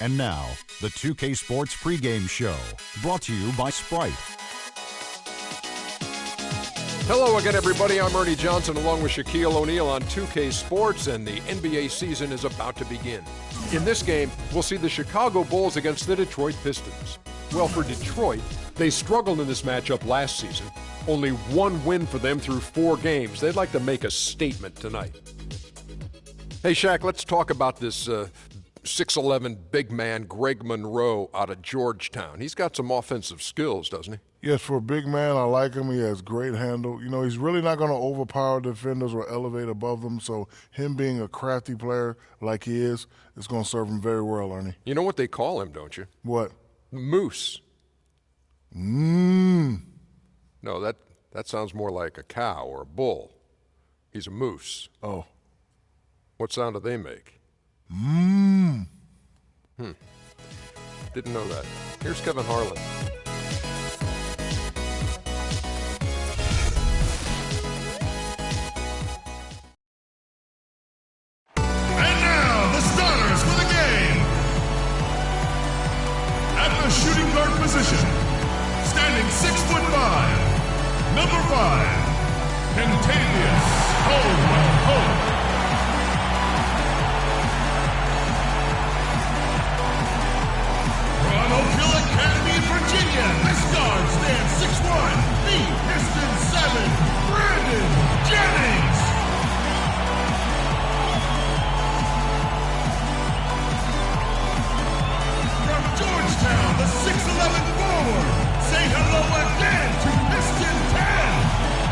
And now, the 2K Sports pregame show, brought to you by Sprite. Hello again, everybody. I'm Ernie Johnson along with Shaquille O'Neal on 2K Sports, and the NBA season is about to begin. In this game, we'll see the Chicago Bulls against the Detroit Pistons. Well, for Detroit, they struggled in this matchup last season. Only one win for them through 4 games. They'd like to make a statement tonight. Hey, Shaq, let's talk about this 6'11" big man, Greg Monroe, out of Georgetown. He's got some offensive skills, doesn't he? Yes, for a big man, I like him. He has great handle. You know, he's really not going to overpower defenders or elevate above them, so him being a crafty player like he is going to serve him very well, Ernie. You know what they call him, don't you? What? Moose. No, that sounds more like a cow or a bull. He's a moose. Oh. What sound do they make? Didn't know that. Here's Kevin Harlan. And now, the starters for the game. At the shooting guard position, standing 6'5", number 5, Kentavious Caldwell-Pope. Virginia, this guard stands 6'1", the Pistons 7, Brandon Jennings. From Georgetown, the 6'11" forward, say hello again to Piston 10,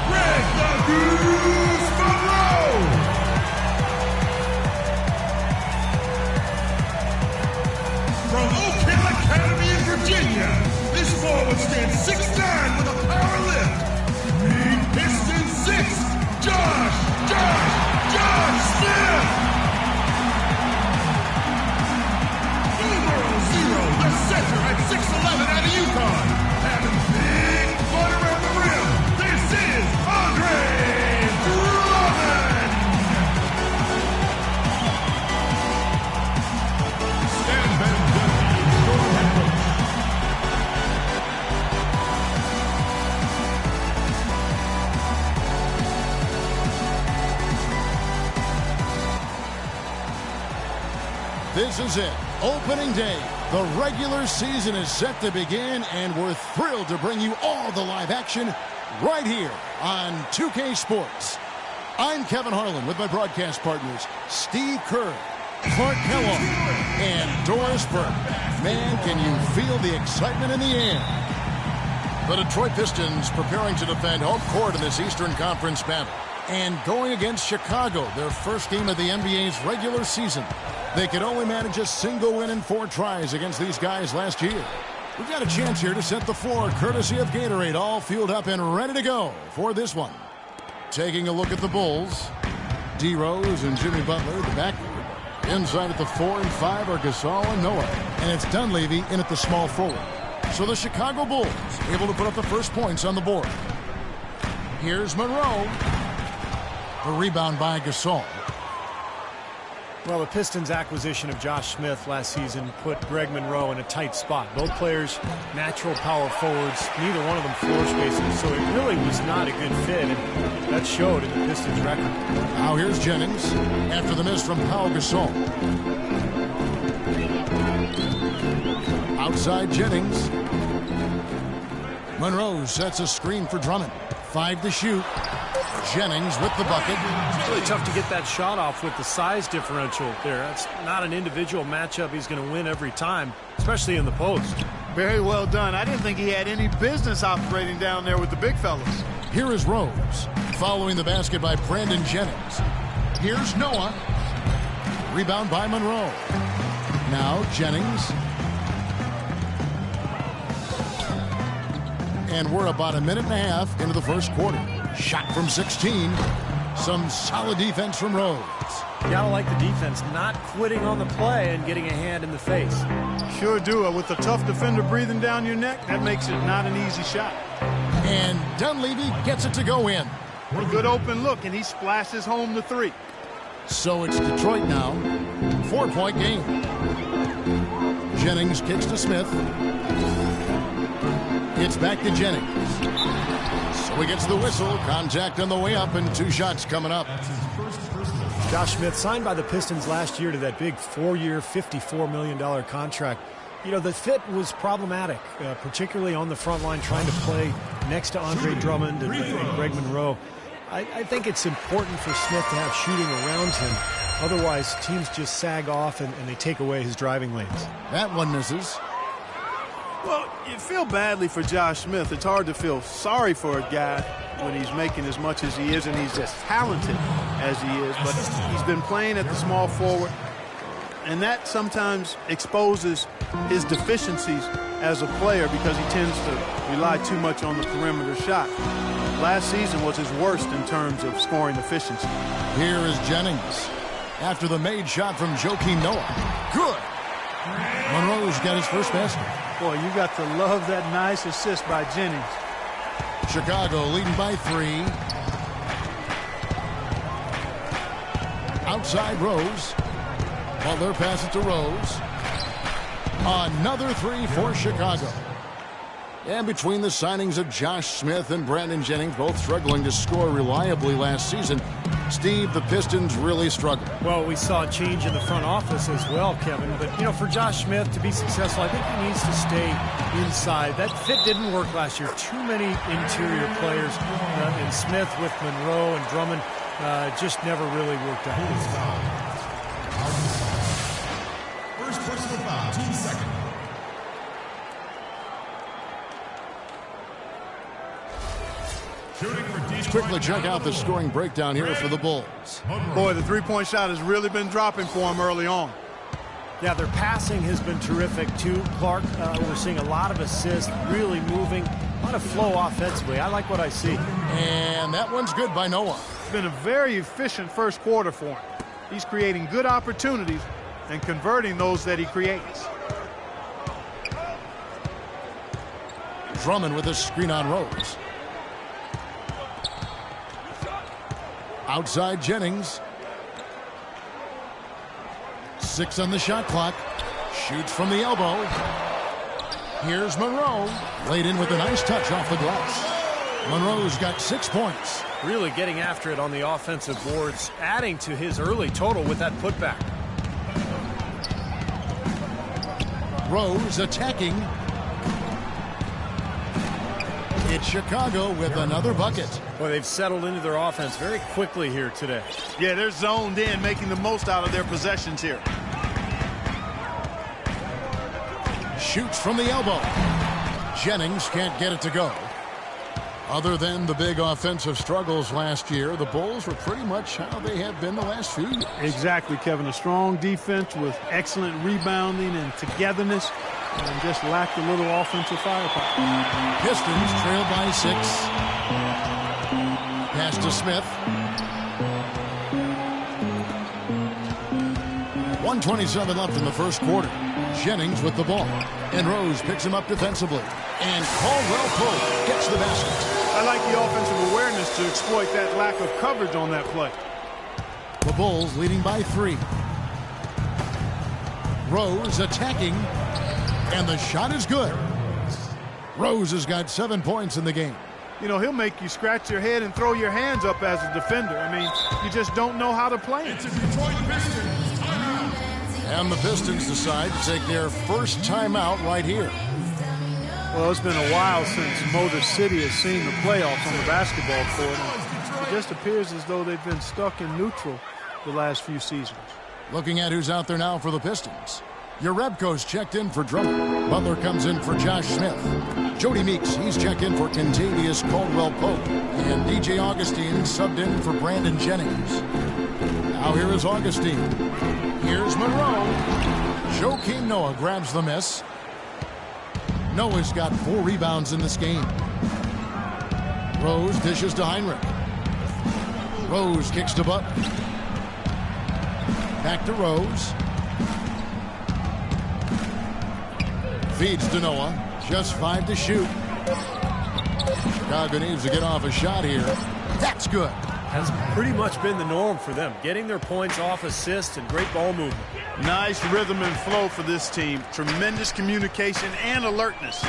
Greg the Goose Monroe. From Oak Hill Academy in Virginia, this forward stands 6'9" with a power lift. The Pistons 6, Josh Smith. Numero 0, the center at 6'11" out of UConn. Having big fun around the rim. This is Andre Drummond. Stan Van Gundy, your head coach. This is it. Opening day. The regular season is set to begin, and we're thrilled to bring you all the live action right here on 2K Sports. I'm Kevin Harlan with my broadcast partners, Steve Kerr, Clark Kellogg, and Doris Burke. Man, can you feel the excitement in the air? The Detroit Pistons preparing to defend home court in this Eastern Conference battle. And going against Chicago, their first game of the NBA's regular season. They could only manage a single win in 4 tries against these guys last year. We've got a chance here to set the floor, courtesy of Gatorade, all fueled up and ready to go for this one. Taking a look at the Bulls, D. Rose and Jimmy Butler, the backcourt. Inside at the 4 and 5 are Gasol and Noah, and it's Dunleavy in at the small forward. So the Chicago Bulls able to put up the first points on the board. Here's Monroe. The rebound by Gasol. Well, the Pistons' acquisition of Josh Smith last season put Greg Monroe in a tight spot. Both players, natural power forwards, neither one of them floor spacers, so it really was not a good fit, and that showed in the Pistons' record. Now here's Jennings after the miss from Pau Gasol. Outside Jennings. Monroe sets a screen for Drummond. 5 to shoot. Jennings with the bucket. It's really tough to get that shot off with the size differential there. That's not an individual matchup he's going to win every time, especially in the post. Very well done. I didn't think he had any business operating down there with the big fellas. Here is Rose, following the basket by Brandon Jennings. Here's Noah. Rebound by Monroe. Now Jennings. And we're about a minute and a half into the first quarter. Shot from 16. Some solid defense from Rose. You gotta like the defense, not quitting on the play and getting a hand in the face. Sure do. With a tough defender breathing down your neck, that makes it not an easy shot. And Dunleavy gets it to go in. A good open look, and he splashes home the 3. So it's Detroit now. 4-point game. Jennings kicks to Smith. It's back to Jennings. So he gets the whistle. Contact on the way up and 2 shots coming up. Josh Smith signed by the Pistons last year to that big 4-year, $54 million contract. You know, the fit was problematic, particularly on the front line, trying to play next to Andre Drummond and Greg Monroe. I think it's important for Smith to have shooting around him. Otherwise, teams just sag off and they take away his driving lanes. That one misses. Well, you feel badly for Josh Smith. It's hard to feel sorry for a guy when he's making as much as he is and he's as talented as he is. But he's been playing at the small forward, and that sometimes exposes his deficiencies as a player because he tends to rely too much on the perimeter shot. Last season was his worst in terms of scoring efficiency. Here is Jennings after the made shot from Joakim Noah. Good. Monroe's got his first basket. Boy, you got to love that nice assist by Jennings. Chicago leading by 3. Outside Rose. Butler passes to Rose. Another 3 for Chicago. And between the signings of Josh Smith and Brandon Jennings, both struggling to score reliably last season, Steve, the Pistons really struggled. Well, we saw a change in the front office as well, Kevin. But, you know, for Josh Smith to be successful, I think he needs to stay inside. That fit didn't work last year. Too many interior players. And Smith with Monroe and Drummond just never really worked out. First personal foul, team second. Let's quickly check out the scoring breakdown here for the Bulls. Boy, the three-point shot has really been dropping for him early on. Yeah, their passing has been terrific, too. Clark, we're seeing a lot of assists, really moving, a lot of flow offensively. I like what I see. And that one's good by Noah. It's been a very efficient first quarter for him. He's creating good opportunities and converting those that he creates. Drummond with a screen on Rose. Outside Jennings. 6 on the shot clock. Shoots from the elbow. Here's Monroe. Laid in with a nice touch off the glass. Monroe's got 6 points. Really getting after it on the offensive boards, adding to his early total with that putback. Rose attacking. It's Chicago with another bucket. Boy, they've settled into their offense very quickly here today. Yeah, they're zoned in, making the most out of their possessions here. Shoots from the elbow. Jennings can't get it to go. Other than the big offensive struggles last year, the Bulls were pretty much how they have been the last few years. Exactly, Kevin. A strong defense with excellent rebounding and togetherness, and just lacked a little offensive firepower. Pistons trail by 6. Pass to Smith. 1:27 left in the first quarter. Jennings with the ball. And Rose picks him up defensively. And Caldwell Pope gets the basket. I like the offensive awareness to exploit that lack of coverage on that play. The Bulls leading by 3. Rose attacking. And the shot is good. Rose has got 7 points in the game. You know, he'll make you scratch your head and throw your hands up as a defender. I mean, you just don't know how to play it. And the Pistons decide to take their first timeout right here. Well, it's been a while since Motor City has seen the playoffs on the basketball court. It just appears as though they've been stuck in neutral the last few seasons. Looking at who's out there now for the Pistons. Yarebko's checked in for Drummond. Butler comes in for Josh Smith. Jody Meeks, he's checked in for Contavious Caldwell-Pope. And DJ Augustine subbed in for Brandon Jennings. Now here is Augustine. Here's Monroe. Joakim Noah grabs the miss. Noah's got 4 rebounds in this game. Rose dishes to Heinrich. Rose kicks to Butler. Back to Rose. Feeds to Noah. Just 5 to shoot. Chicago needs to get off a shot here. That's good. has pretty much been the norm for them, getting their points off assists and great ball movement. Nice rhythm and flow for this team. Tremendous communication and alertness.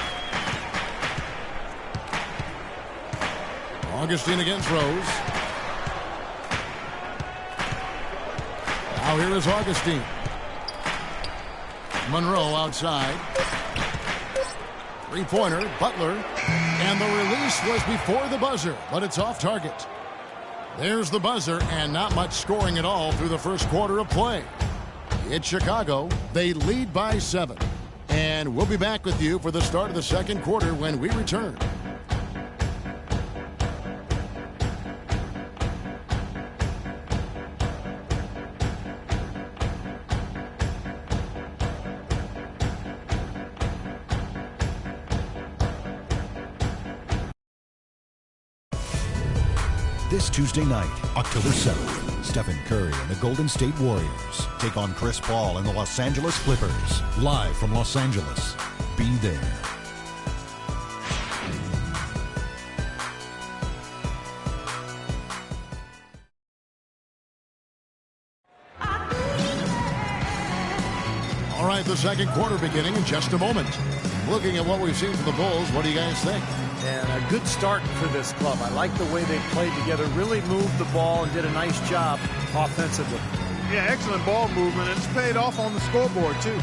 Augustine against Rose. Now here is Augustine. Monroe outside. Three-pointer, Butler. And the release was before the buzzer, but it's off target. There's the buzzer, and not much scoring at all through the first quarter of play. It's Chicago. They lead by 7. And we'll be back with you for the start of the second quarter when we return. This Tuesday night, October 7th, Stephen Curry and the Golden State Warriors take on Chris Paul and the Los Angeles Clippers. Live from Los Angeles. Be there. All right, the second quarter beginning in just a moment. Looking at what we've seen from the Bulls, what do you guys think? And a good start for this club. I like the way they played together, really moved the ball and did a nice job offensively. Yeah, excellent ball movement, and it's paid off on the scoreboard, too.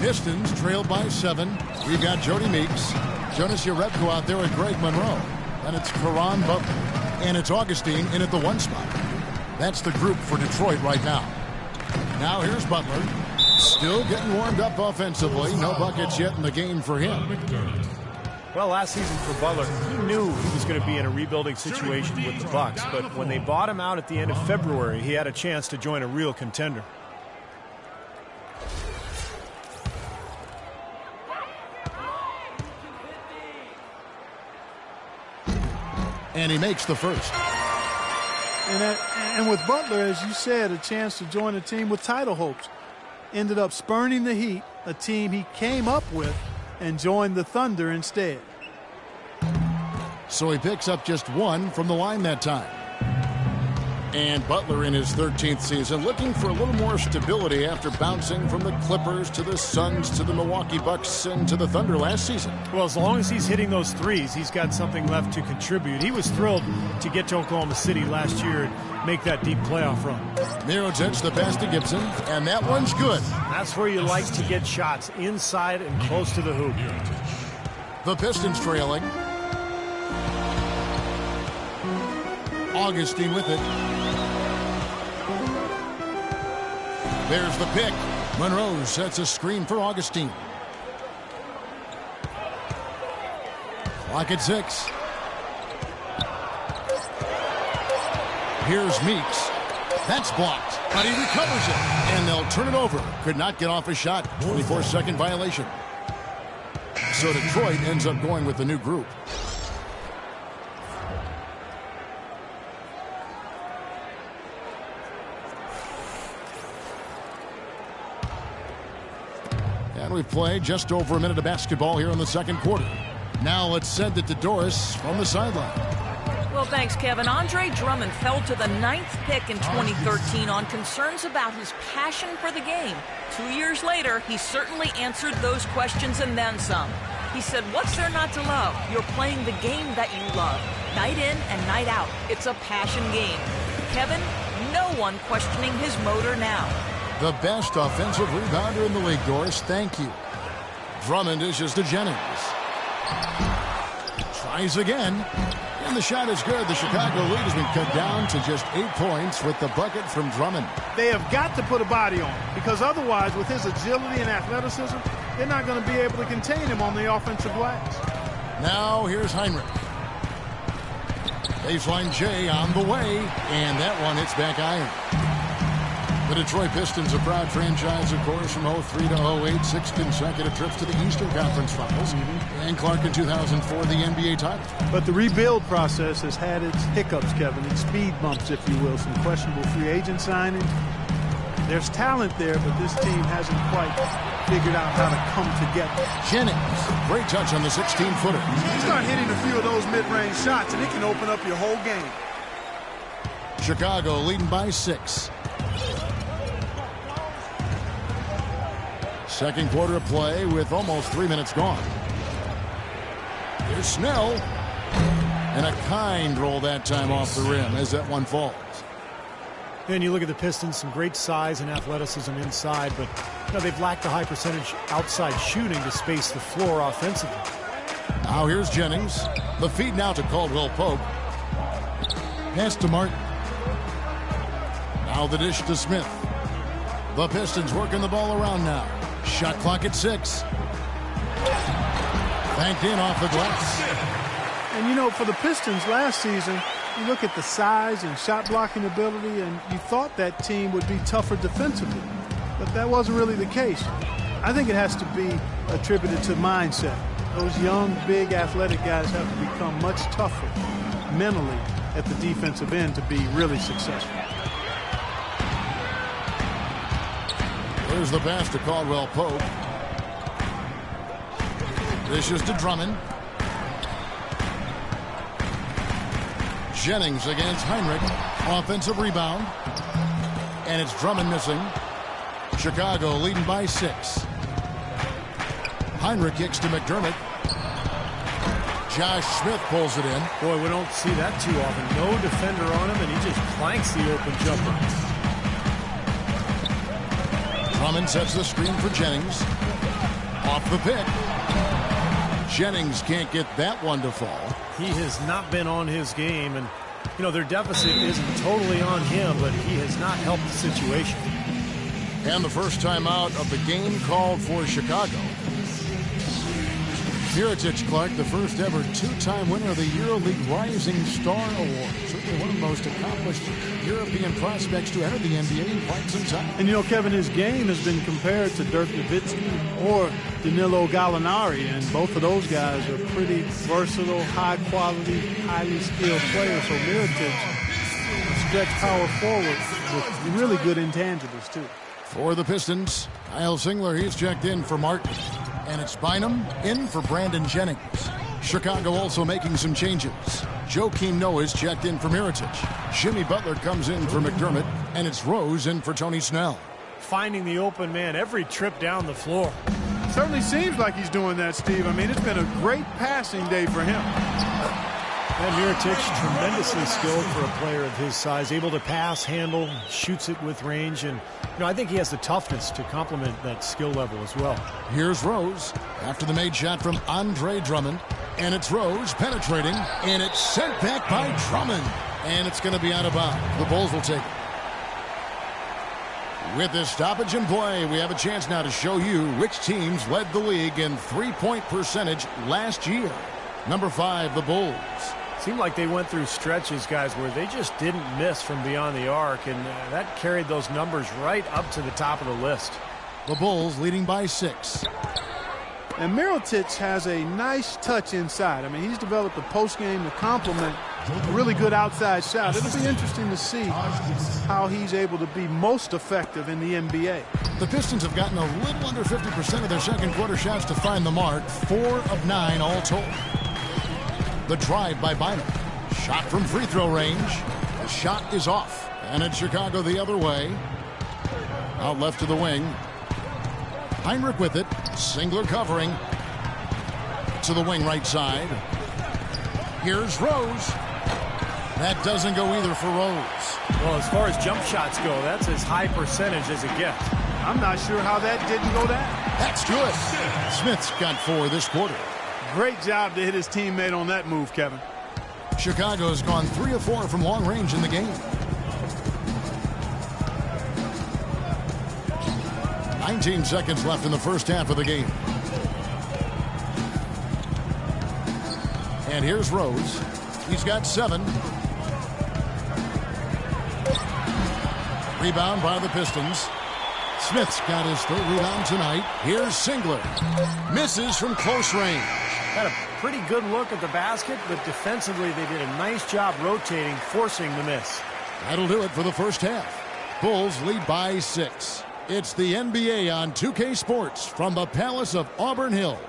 Pistons trailed by 7. We've got Jody Meeks, Jonas Jerebko out there with Greg Monroe. And it's Caron Butler. And it's Augustine in at the 1 spot. That's the group for Detroit right now. Now here's Butler. Still getting warmed up offensively. No buckets yet in the game for him. Well, last season for Butler, he knew he was going to be in a rebuilding situation with the Bucks. But when they bought him out at the end of February, he had a chance to join a real contender. And he makes the first. And with Butler, as you said, a chance to join a team with title hopes. Ended up spurning the Heat, a team he came up with, and joined the Thunder instead. So he picks up just 1 from the line that time. And Butler in his 13th season looking for a little more stability after bouncing from the Clippers to the Suns to the Milwaukee Bucks and to the Thunder last season. Well, as long as he's hitting those threes, he's got something left to contribute. He was thrilled to get to Oklahoma City last year and make that deep playoff run. Mirotic the pass to Gibson, and that one's good. That's where you like to get shots, inside and close to the hoop. The Pistons trailing. Augustine with it. There's the pick. Monroe sets a screen for Augustine. Clock at 6. Here's Meeks. That's blocked, but he recovers it, and they'll turn it over. Could not get off a shot. 24-second violation. So Detroit ends up going with the new group. And we've played just over a minute of basketball here in the second quarter. Now it's said that Doris from the sideline. Well, Well, thanks, Kevin. Andre Drummond fell to the 9th pick in 2013 on concerns about his passion for the game. 2 years later, he certainly answered those questions and then some. He said, "What's there not to love? You're playing the game that you love. Night in and night out. It's a passion game." Kevin, no one questioning his motor now. The best offensive rebounder in the league, Doris. Thank you. Drummond dishes to Jennings. Tries again. And the shot is good. The Chicago lead has been cut down to just 8 points with the bucket from Drummond. They have got to put a body on him, because otherwise, with his agility and athleticism, they're not going to be able to contain him on the offensive glass. Now here's Heinrich. Baseline J on the way, and that one hits back iron. The Detroit Pistons, a proud franchise, of course, from 03 to 08, 6 consecutive trips to the Eastern Conference Finals. And Clark in 2004, the NBA title. But the rebuild process has had its hiccups, Kevin, its speed bumps, if you will, some questionable free agent signings. There's talent there, but this team hasn't quite figured out how to come together. Jennings, great touch on the 16-footer. You start hitting a few of those mid-range shots, and it can open up your whole game. Chicago leading by 6. Second quarter of play with almost 3 minutes gone. Here's Snell. And a kind roll that time off the rim as that one falls. And you look at the Pistons, some great size and athleticism inside, but they've lacked the high percentage outside shooting to space the floor offensively. Now here's Jennings. The feed now to Caldwell Pope. Pass to Martin. Now the dish to Smith. The Pistons working the ball around now. Shot clock at 6. Banked in off the glass. And for the Pistons last season, you look at the size and shot blocking ability, and you thought that team would be tougher defensively. But that wasn't really the case. I think it has to be attributed to mindset. Those young, big, athletic guys have to become much tougher mentally at the defensive end to be really successful. There's the pass to Caldwell Pope. Dishes to Drummond. Jennings against Heinrich. Offensive rebound. And it's Drummond missing. Chicago leading by 6. Heinrich kicks to McDermott. Josh Smith pulls it in. Boy, we don't see that too often. No defender on him, and he just clanks the open jumper. Drummond sets the screen for Jennings. Off the pick. Jennings can't get that one to fall. He has not been on his game, and their deficit isn't totally on him, but he has not helped the situation. And the first time out of the game called for Chicago. Mirotic, Clark, the first ever 2-time winner of the EuroLeague Rising Star Award. Certainly one of the most accomplished European prospects to enter the NBA in quite some time. And Kevin, his game has been compared to Dirk Nowitzki or Danilo Gallinari, and both of those guys are pretty versatile, high-quality, highly skilled players. So Mirotic, stretch power forward with really good intangibles, too. For the Pistons, Kyle Singler, he's checked in for Martin. And it's Bynum in for Brandon Jennings. Chicago also making some changes. Joakim Noah's checked in for Mirotic. Jimmy Butler comes in for McDermott. And it's Rose in for Tony Snell. Finding the open man every trip down the floor. Certainly seems like he's doing that, Steve. I mean, it's been a great passing day for him. And Mirotic, tremendously skilled for a player of his size. Able to pass, handle, shoots it with range. And I think he has the toughness to complement that skill level as well. Here's Rose after the made shot from Andre Drummond. And it's Rose penetrating. And it's sent back by Drummond. And it's going to be out of bounds. The Bulls will take it. With this stoppage in play, we have a chance now to show you which teams led the league in three-point percentage last year. Number 5, the Bulls. Seemed like they went through stretches, guys, where they just didn't miss from beyond the arc, and that carried those numbers right up to the top of the list. The Bulls leading by 6. And Mirotic has a nice touch inside. I mean, he's developed a post-game to complement a really good outside shot. It'll be interesting to see how he's able to be most effective in the NBA. The Pistons have gotten a little under 50% of their second quarter shots to find the mark. 4 of 9 all told. The drive by Bynum. Shot from free throw range. The shot is off. And it's Chicago the other way. Out left to the wing. Heinrich with it. Singler covering. To the wing right side. Here's Rose. That doesn't go either for Rose. Well, as far as jump shots go, that's as high percentage as it gets. I'm not sure how that didn't go down. That's good. Smith's got 4 this quarter. Great job to hit his teammate on that move, Kevin. Chicago's gone 3 of 4 from long range in the game. 19 seconds left in the first half of the game. And here's Rose. He's got 7. Rebound by the Pistons. Smith's got his 3rd rebound tonight. Here's Singler. Misses from close range. Got a pretty good look at the basket, but defensively they did a nice job rotating, forcing the miss. That'll do it for the first half. Bulls lead by 6. It's the NBA on 2K Sports from the Palace of Auburn Hills.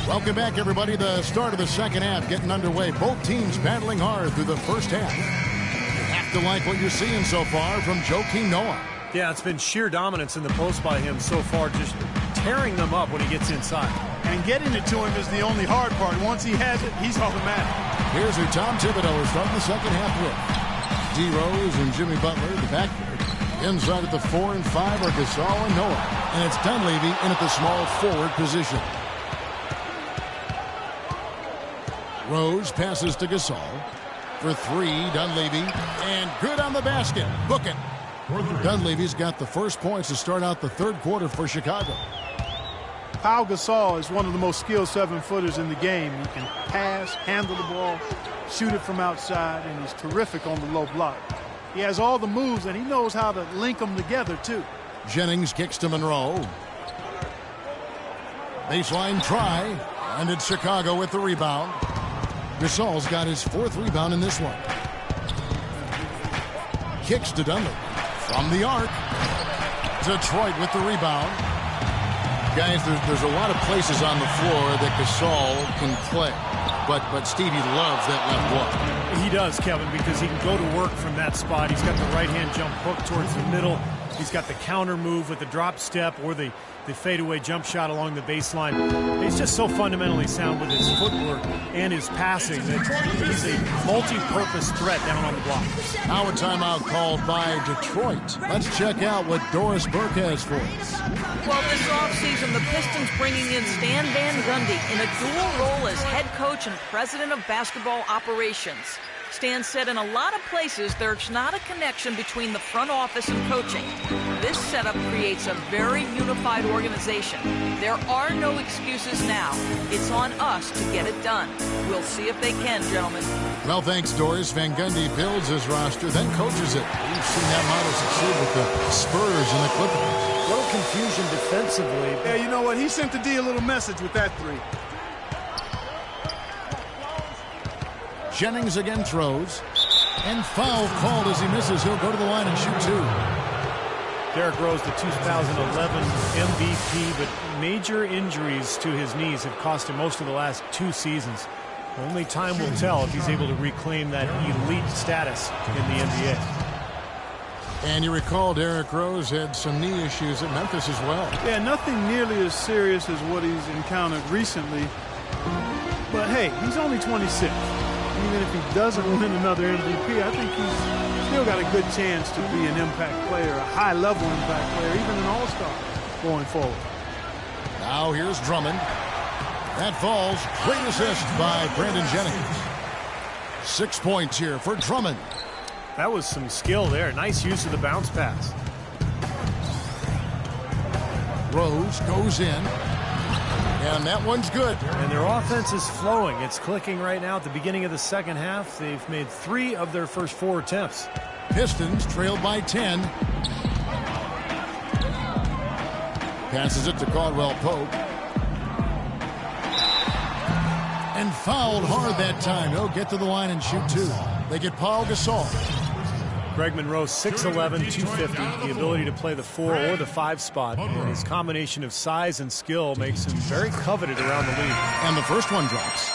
Welcome back, everybody. The start of the second half getting underway. Both teams battling hard through the first half. You have to like what you're seeing so far from Joakim Noah. Yeah, it's been sheer dominance in the post by him so far, just tearing them up when he gets inside. And getting it to him is the only hard part. Once he has it, he's automatic. Here's who Tom Thibodeau is starting the second half with. D. Rose and Jimmy Butler, the backcourt. Inside at the 4 and 5 are Gasol and Noah. And it's Dunleavy in at the small forward position. Rose passes to Gasol for 3. Dunleavy, and good on the basket. Book it. Dunleavy's got the first points to start out the third quarter for Chicago. Pau Gasol is one of the most skilled 7-footers in the game. He can pass, handle the ball, shoot it from outside, and he's terrific on the low block. He has all the moves, and he knows how to link them together, too. Jennings kicks to Monroe. Baseline try, and it's Chicago with the rebound. Gasol's got his 4th rebound in this one. Kicks to Dunleavy. From the arc. Detroit with the rebound. Guys, there's a lot of places on the floor that Gasol can play. But Stevie loves that left block. He does, Kevin, because he can go to work from that spot. He's got the right-hand jump hook towards the middle. He's got the counter move with the drop step or the fadeaway jump shot along the baseline. He's just so fundamentally sound with his footwork and his passing that he's a multi-purpose threat down on the block. Now a timeout called by Detroit. Let's check out what Doris Burke has for us. Well, this offseason, the Pistons bringing in Stan Van Gundy in a dual role as head coach and president of basketball operations. Stan said in a lot of places there's not a connection between the front office and coaching. This setup creates a very unified organization. There are no excuses now. It's on us to get it done. We'll see if they can, gentlemen. Well, thanks, Doris. Van Gundy builds his roster, then coaches it. We've seen that model succeed with the Spurs and the Clippers. A little confusion defensively. Yeah, you know what? He sent the D a little message with that 3. Jennings again throws. And foul called as he misses. He'll go to the line and shoot 2. Derrick Rose, the 2011 MVP, but major injuries to his knees have cost him most of the last 2 seasons. Only time will tell if he's able to reclaim that elite status in the NBA. And you recall Derrick Rose had some knee issues at Memphis as well. Yeah, nothing nearly as serious as what he's encountered recently. But hey, he's only 26. Even if he doesn't win another MVP, I think he's still got a good chance to be an impact player, a high-level impact player, even an all-star going forward. Now here's Drummond. That falls. Great assist by Brandon Jennings. 6 points here for Drummond. That was some skill there. Nice use of the bounce pass. Rose goes in. And that one's good. And their offense is flowing. It's clicking right now at the beginning of the second half. They've made 3 of their first 4 attempts. Pistons trailed by 10. Passes it to Caldwell Pope. And fouled hard that time. He'll get to the line and shoot 2. They get Paul Gasol. Greg Monroe, 6'11", 250, the ability to play the 4 or the 5 spot. And his combination of size and skill makes him very coveted around the league. And the first one drops.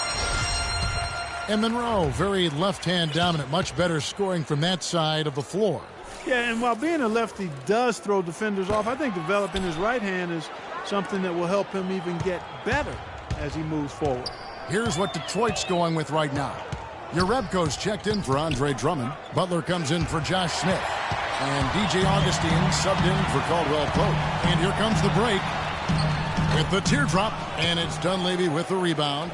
And Monroe, very left-hand dominant, much better scoring from that side of the floor. Yeah, and while being a lefty does throw defenders off, I think developing his right hand is something that will help him even get better as he moves forward. Here's what Detroit's going with right now. Jerebko's checked in for Andre Drummond. Butler comes in for Josh Smith. And DJ Augustine subbed in for Caldwell Pope. And here comes the break with the teardrop. And it's Dunleavy with the rebound.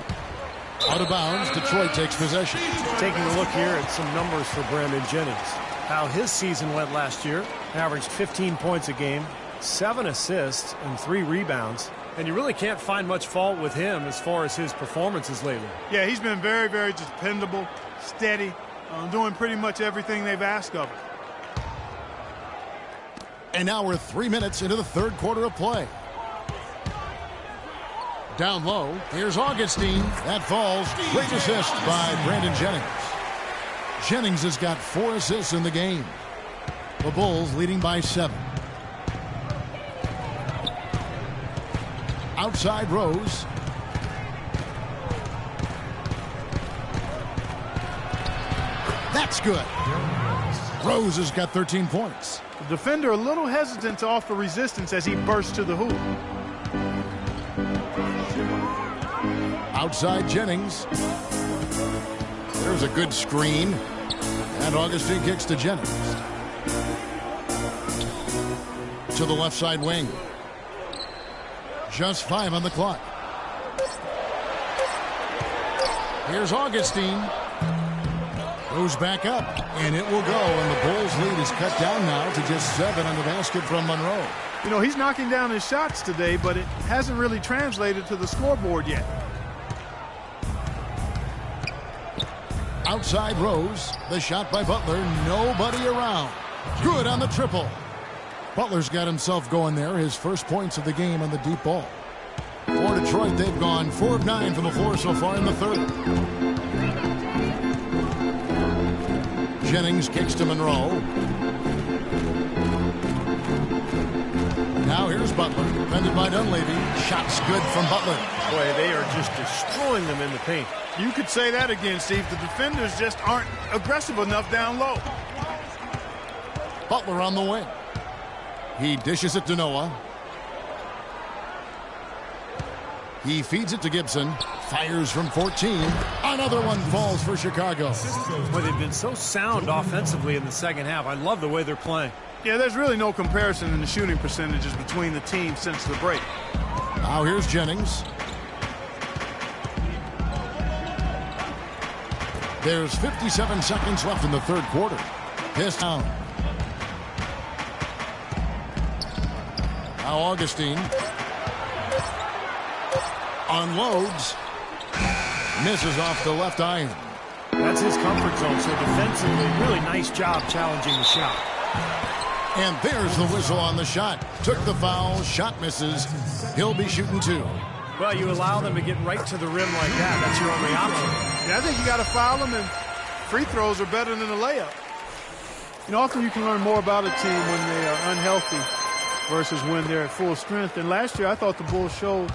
Out of bounds, Detroit takes possession. Taking a look here at some numbers for Brandon Jennings. How his season went last year. Averaged 15 points a game, 7 assists, and 3 rebounds. And you really can't find much fault with him as far as his performances lately. Yeah, he's been very, very dependable, steady, doing pretty much everything they've asked of him. And now we're 3 minutes into the third quarter of play. Down low, here's Augustine. That falls. Great assist by Brandon Jennings. Jennings has got 4 assists in the game. The Bulls leading by 7. Outside Rose. That's good. Rose has got 13 points. The defender a little hesitant to offer resistance as he bursts to the hoop. Outside Jennings. There's a good screen. And Augustine kicks to Jennings. To the left side wing. Just 5 on the clock. Here's Augustine. Goes back up, and it will go. And the Bulls' lead is cut down now to just 7 on the basket from Monroe. You know, he's knocking down his shots today, but it hasn't really translated to the scoreboard yet. Outside Rose. The shot by Butler. Nobody around. Good on the triple. Butler's got himself going there. His first points of the game on the deep ball. For Detroit, they've gone 4 of 9 from the floor so far in the third. Jennings kicks to Monroe. Now here's Butler. Defended by Dunleavy. Shots good from Butler. Boy, they are just destroying them in the paint. You could say that again, Steve. The defenders just aren't aggressive enough down low. Butler on the wing. He dishes it to Noah. He feeds it to Gibson. Fires from 14. Another one falls for Chicago. Boy, they've been so sound offensively in the second half. I love the way they're playing. Yeah, there's really no comparison in the shooting percentages between the teams since the break. Now here's Jennings. There's 57 seconds left in the third quarter. Pissed down. Now Augustine unloads. Misses off the left iron. That's his comfort zone, so defensively, really nice job challenging the shot. And there's the whistle on the shot. Took the foul, shot misses. He'll be shooting 2. Well, you allow them to get right to the rim like that. That's your only option. Yeah, I think you got to foul them, and free throws are better than a layup. You know, often you can learn more about a team when they are unhealthy versus when they're at full strength. And last year, I thought the Bulls showed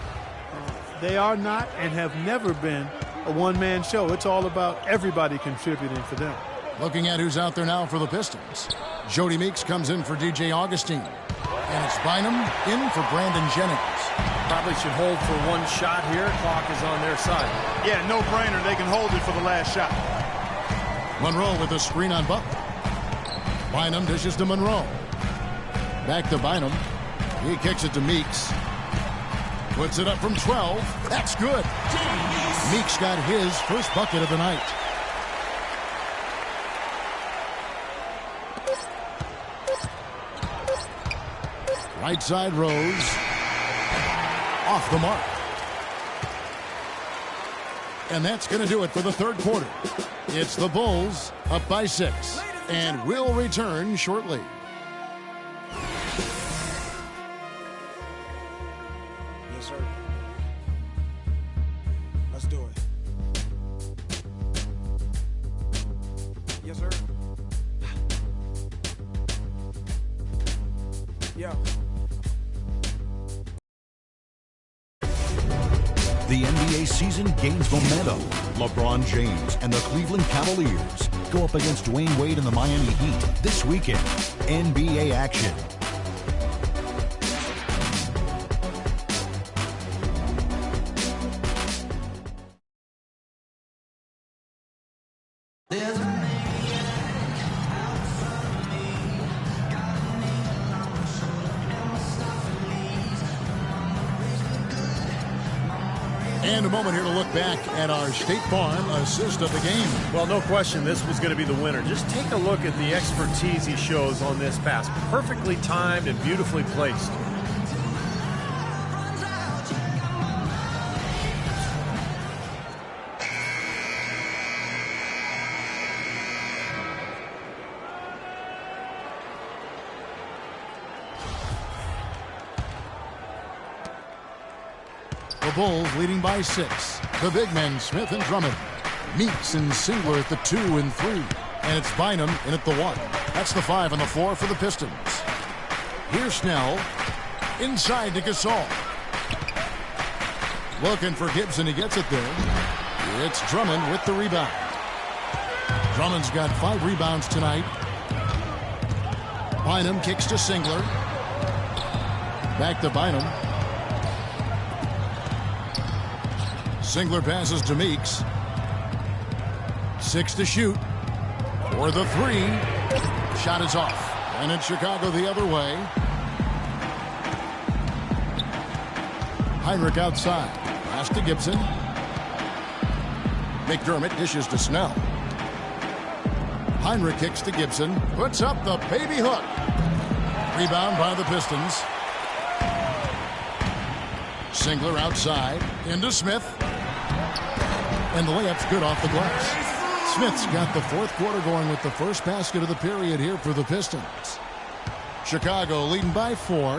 they are not and have never been a one-man show. It's all about everybody contributing for them. Looking at who's out there now for the Pistons. Jody Meeks comes in for DJ Augustine. And it's Bynum in for Brandon Jennings. Probably should hold for one shot here. Clock is on their side. Yeah, no brainer. They can hold it for the last shot. Monroe with a screen on Butler. Bynum dishes to Monroe. Back to Bynum. He kicks it to Meeks. Puts it up from 12. That's good. Meeks got his first bucket of the night. Right side Rose. off the mark. And that's going to do it for the third quarter. It's the Bulls up by 6, and we'll return shortly. Yes, sir. Let's do it. Yes, sir. Yeah. The NBA season gains momentum. LeBron James and the Cleveland Cavaliers go up against Dwayne Wade and the Miami Heat this weekend. NBA action. And a moment here to look back at our State Farm assist of the game. Well, no question, this was going to be the winner. Just take a look at the expertise he shows on this pass. Perfectly timed and beautifully placed. The Bulls leading by 6. The big men, Smith and Drummond. Meeks and Singler at the 2 and 3. And it's Bynum in at the 1. That's the 5 on the floor for the Pistons. Here's Snell. Inside to Gasol. Looking for Gibson. He gets it there. It's Drummond with the rebound. Drummond's got 5 rebounds tonight. Bynum kicks to Singler. Back to Bynum. Singler passes to Meeks. 6 to shoot. For the 3. Shot is off. And it's Chicago the other way. Heinrich outside. Pass to Gibson. McDermott dishes to Snell. Heinrich kicks to Gibson. Puts up the baby hook. Rebound by the Pistons. Singler outside. Into Smith. And the layup's good off the glass. Smith's got the fourth quarter going with the first basket of the period here for the Pistons. Chicago leading by 4.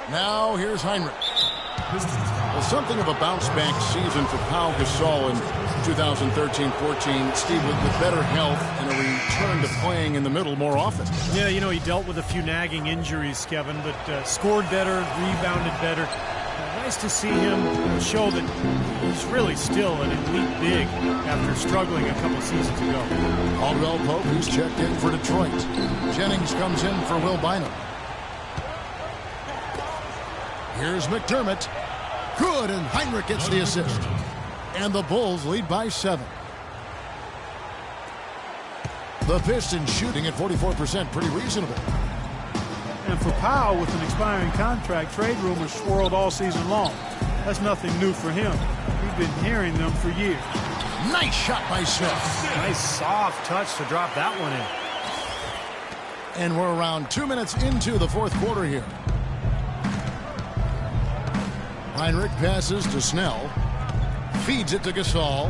Now here's Heinrich. Well, something of a bounce-back season for Pau Gasol in 2013-14. Steve, with better health and a return to playing in the middle more often. Yeah, you know, he dealt with a few nagging injuries, Kevin, but scored better, rebounded better. Nice to see him show that he's really still an elite big after struggling a couple seasons ago. Caldwell Pope, who's checked in for Detroit. Jennings comes in for Will Bynum. Here's McDermott. Good, and Heinrich gets the assist. And the Bulls lead by 7. The Pistons shooting at 44%, pretty reasonable. And for Powell, with an expiring contract, trade rumors swirled all season long. That's nothing new for him. We've been hearing them for years. Nice shot by Smith. Nice soft touch to drop that one in. And we're around 2 minutes into the fourth quarter here. Heinrich passes to Snell. Feeds it to Gasol.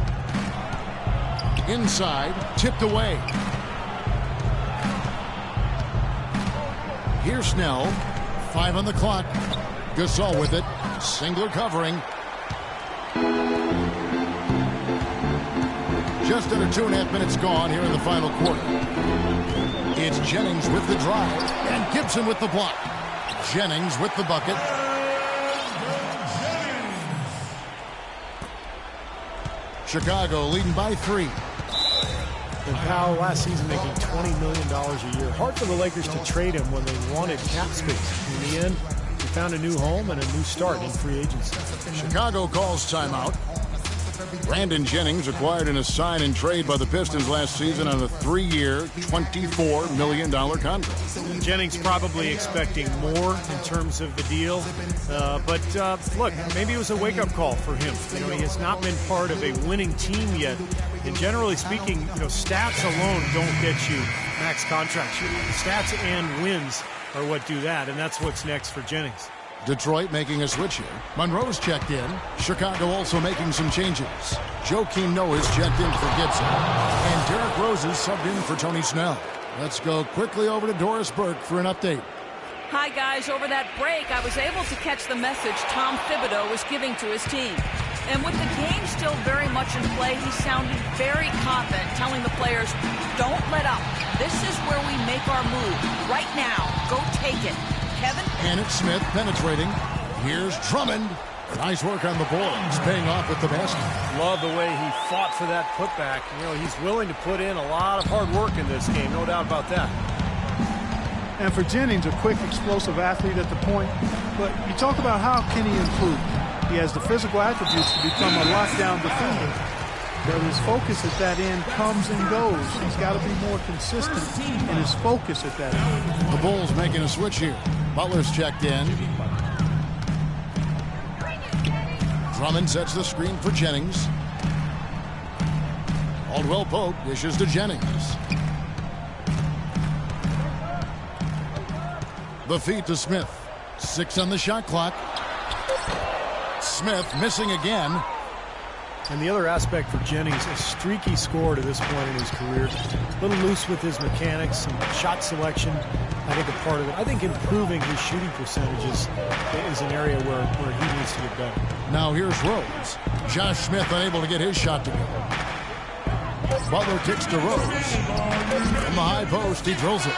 Inside, tipped away. Here's Snell. 5 on the clock. Gasol with it. Singler covering. Just under 2.5 minutes gone here in the final quarter. It's Jennings with the drive. And Gibson with the block. Jennings with the bucket. Chicago leading by 3. And Powell last season making $20 million a year. Hard for the Lakers to trade him when they wanted cap space. In the end, he found a new home and a new start in free agency. Chicago calls timeout. Brandon Jennings acquired in a sign and trade by the Pistons last season on a 3-year, $24 million contract. Jennings probably expecting more in terms of the deal. But look, maybe it was a wake-up call for him. You know, he has not been part of a winning team yet. And generally speaking, you know, stats alone don't get you max contracts. Stats and wins are what do that, and that's what's next for Jennings. Detroit making a switch here. Monroe's checked in. Chicago also making some changes. Joakim Noah's checked in for Gibson. And Derrick Rose is subbed in for Tony Snell. Let's go quickly over to Doris Burke for an update. Hi, guys. Over that break, I was able to catch the message Tom Thibodeau was giving to his team. And with the game still very much in play, he sounded very confident, telling the players, don't let up. This is where we make our move. Right now. Go take it. Kevin? And it's Smith penetrating. Here's Drummond. Nice work on the boards, paying off with the basket. Love the way he fought for that putback. You know, he's willing to put in a lot of hard work in this game, no doubt about that. And for Jennings, a quick, explosive athlete at the point. But you talk about how can he improve. He has the physical attributes to become a lockdown defender. But his focus at that end comes and goes. He's got to be more consistent in his focus at that end. The Bulls making a switch here. Butler's checked in. Drummond sets the screen for Jennings. Caldwell Pope dishes to Jennings. The feed to Smith. 6 on the shot clock. Smith missing again. And the other aspect for Jennings, a streaky scorer to this point in his career. A little loose with his mechanics and shot selection. I think a part of it. I think improving his shooting percentages is an area where he needs to get better. Now here's Rose. Josh Smith unable to get his shot to go. Butler kicks to Rose. From the high post, he drills it.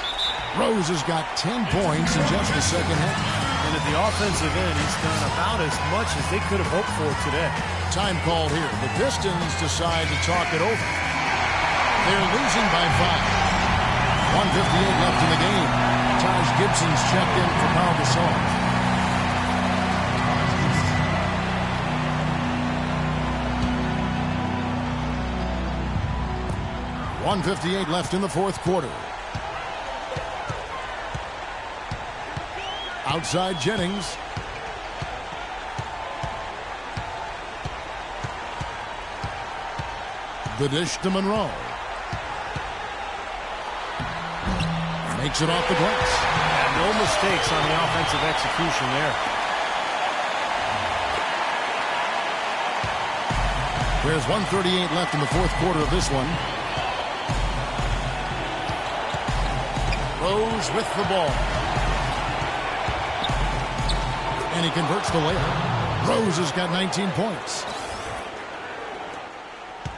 Rose has got 10 points in just the second half. And at the offensive end, he's done about as much as they could have hoped for today. Time called here. The Pistons decide to talk it over. They're losing by 5. 1:58 left in the game. Taj Gibson's checked in for Pau Gasol. .158 left in the fourth quarter. Outside Jennings. The dish to Monroe. Makes it off the glass. And no mistakes on the offensive execution there. There's 1:38 left in the fourth quarter of this one. Rose with the ball. And he converts the layup. Rose has got 19 points.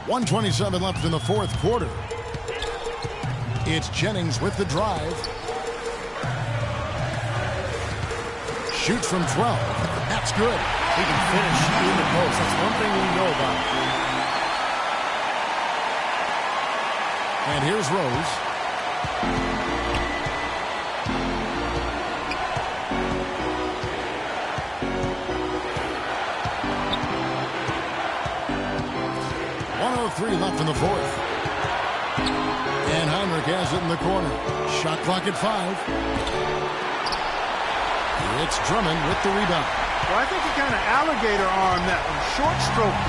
1:27 left in the fourth quarter. It's Jennings with the drive. Shoots from 12. That's good. He can finish in the post. That's one thing we know about him. And here's Rose. .103 left in the fourth. And Heinrich has it in the corner. Shot clock at 5. It's Drummond with the rebound. Well, I think he kind of alligator armed that one. Short stroke.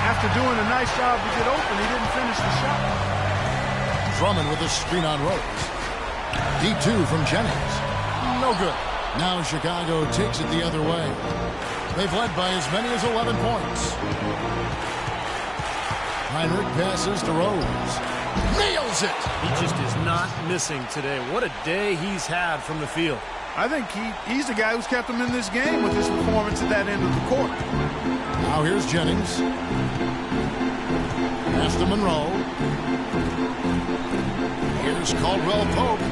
After doing a nice job to get open, he didn't finish the shot. Drummond with a screen on Rose. D2 from Jennings. No good. Now Chicago takes it the other way. They've led by as many as 11 points. Heinrich passes to Rose. Nails it! He just is not missing today. What a day he's had from the field. I think he's the guy who's kept him in this game with his performance at that end of the court. Now here's Jennings. Pass to Monroe. Here's Caldwell Pope.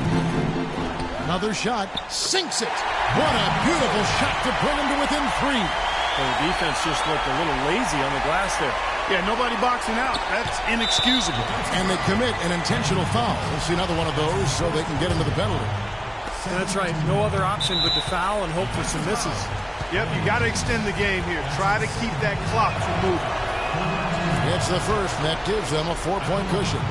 Another shot. Sinks it. What a beautiful shot to bring him to within 3. Well, the defense just looked a little lazy on the glass there. Yeah, nobody boxing out. That's inexcusable. And they commit an intentional foul. We'll see another one of those so they can get into the penalty. That's right. No other option but to foul and hope for some misses. Yep, you got to extend the game here. Try to keep that clock from moving. It's the first, and that gives them a 4-point cushion.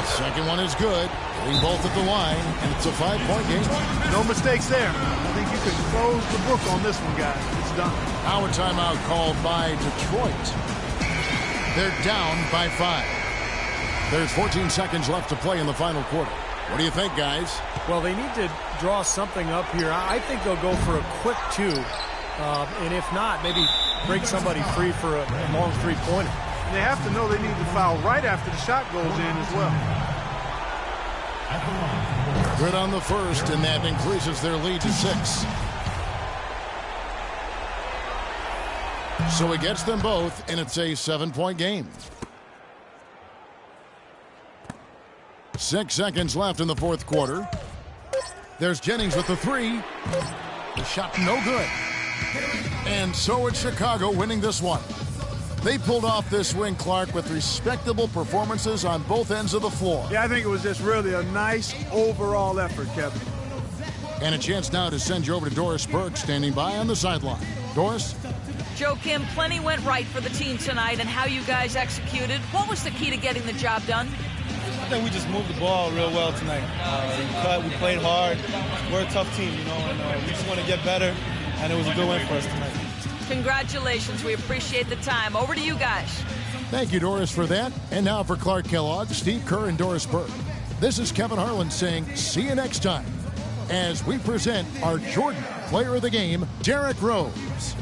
Second one is good. Getting both at the line, and it's a 5-point game. No mistakes there. I think you can close the book on this one, guys. It's done. Now a timeout called by Detroit. They're down by 5. There's 14 seconds left to play in the final quarter. What do you think, guys? Well, they need to draw something up here. I think they'll go for a quick two. And if not, maybe break somebody free for a long three-pointer. And they have to know they need to foul right after the shot goes in as well. Good on the first, and that increases their lead to 6. So it gets them both, and it's a 7-point game. 6 seconds left in the fourth quarter. There's Jennings with the three. The shot no good. And so it's Chicago winning this one. They pulled off this win, Clark, with respectable performances on both ends of the floor. Yeah, I think it was just really a nice overall effort, Kevin. And a chance now to send you over to Doris Burke, standing by on the sideline. Doris? Joe Kim, plenty went right for the team tonight, and how you guys executed. What was the key to getting the job done? I think we just moved the ball real well tonight. We played hard. We're a tough team, and we just want to get better, and it was a good win for us tonight. Congratulations. We appreciate the time. Over to you guys. Thank you, Doris, for that. And now for Clark Kellogg, Steve Kerr, and Doris Burke. This is Kevin Harlan saying see you next time as we present our Jordan Player of the Game, Derrick Rose.